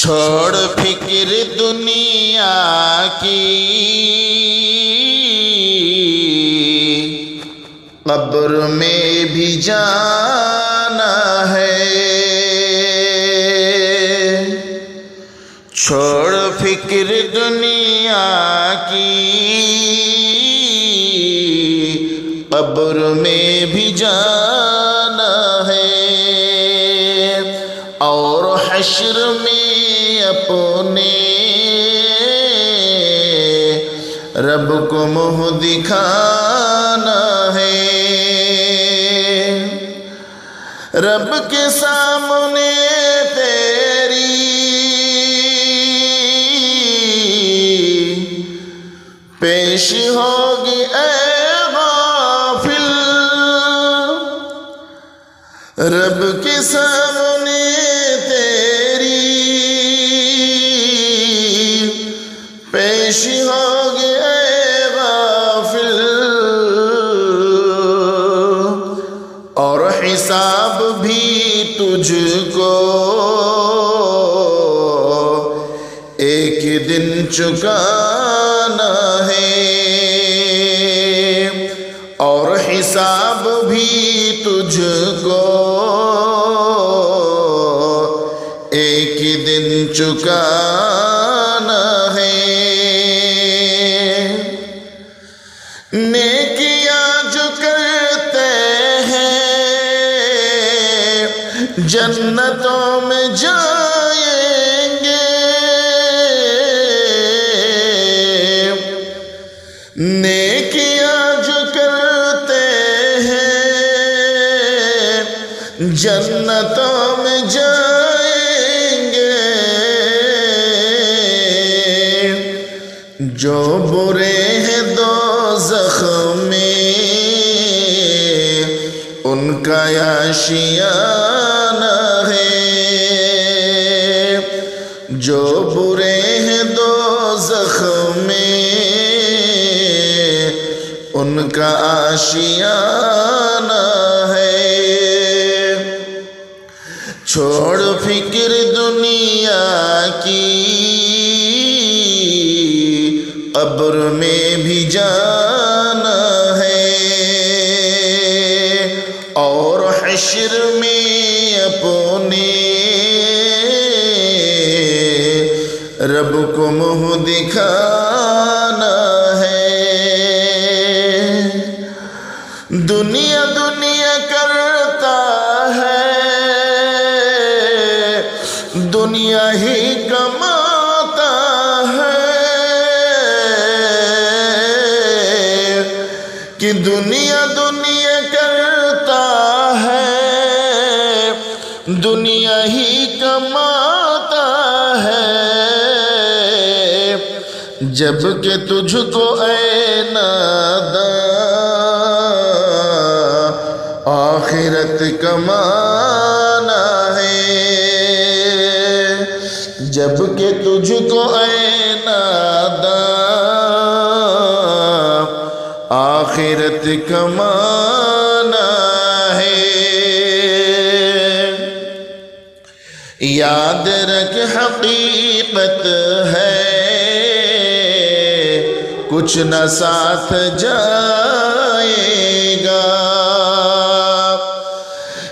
چھوڑ فکر دنیا کی، قبر میں بھی جانا ہے۔ چھوڑ فکر دنیا کی، قبر میں بھی جانا ہے، اور حشر میں اپنے رب کو منہ دکھانا ہے۔ رب کے سامنے تیری پیش ہوگی اے غافل، رب کے سامنے تیری پیش ہوگی اے غافل، اور حساب بھی تجھ کو ایک دن چکانا ہے، اور حساب بھی تجھ کو ایک دن چکانا ہے۔ نیکیاں جو کرتے ہیں جنتوں میں جائیں گے، نیکیاں جو کرتے ہیں جنتوں میں جائیں گے، جو برے ہیں دوزخ میں ان کا آشیانہ ہے، جو برے ہیں دوزخ میں ان کا آشیانہ ہے۔ چھوڑ فکر دنیا کی، قبر میں بھی جانا ہے، اور حشر میں اپنے رب کو منہ دکھانا ہے۔ دنیا دنیا کرتا ہے، دنیا ہی کماتا ہے، کہ دنیا دنیا کرتا ہے، دنیا ہی کماتا ہے، جب کہ تجھ کو اے نادان آخرت کمانا ہے، جب کہ تجھ کو اے نادان آخرت کمانا ہے۔ یاد رکھ حقیقت ہے، کچھ نہ ساتھ جائے گا،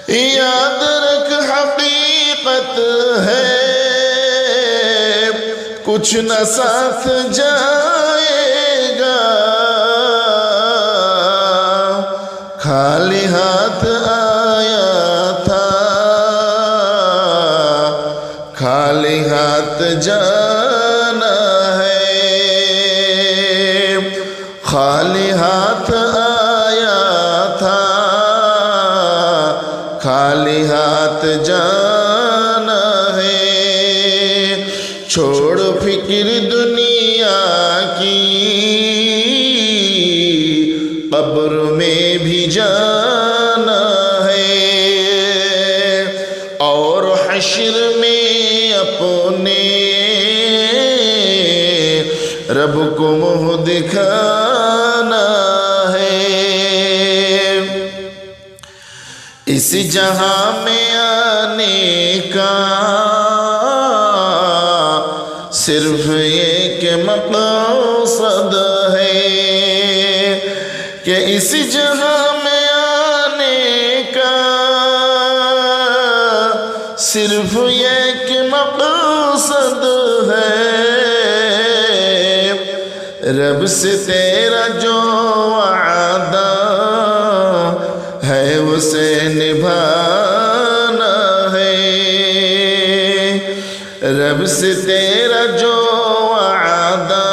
یاد رکھ حقیقت ہے، کچھ نہ ساتھ جائے گا، خالی ہاتھ آیا تھا، خالی ہاتھ جانا ہے، خالی ہاتھ آیا تھا، خالی ہاتھ جانا ہے۔ چھوڑ فکر دنیا کی، قبر میں بھی جانا ہے، اور حشر میں اپنے رب کو منہ دکھانا ہے۔ اس جہاں میں آنے کا صرف یہ کہ مقصد ہے کہ اس جہاں میں آنے کا، صرف یہ کہ مقصد ہے رب سے تیرا جو وعدہ ہے اسے نبھانا ہے، رب سے تیرا جو وعدہ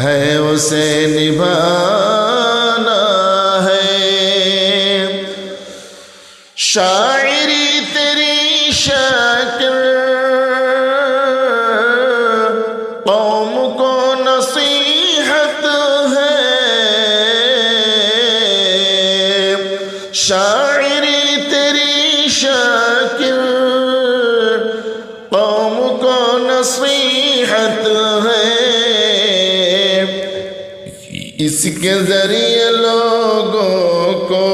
ہے اسے نبھانا ہے۔ شاعری تیری شکر قوم کو نصیحت ہے، شاعری تیری شکر قوم کو نصیحت ہے، اس کے ذریعے لوگوں کو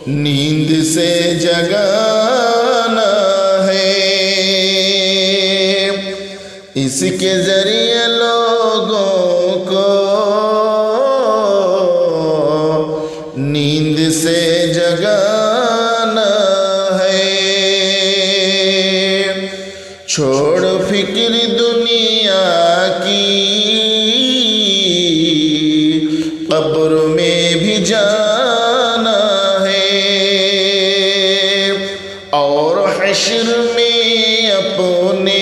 نیند سے جگانا ہے، اس کے ذریعے لوگوں کو نیند سے جگانا ہے۔ چھوڑ فکر دنیا کی، قبر میں بھی جانا ہے، اور حشر میں اپنے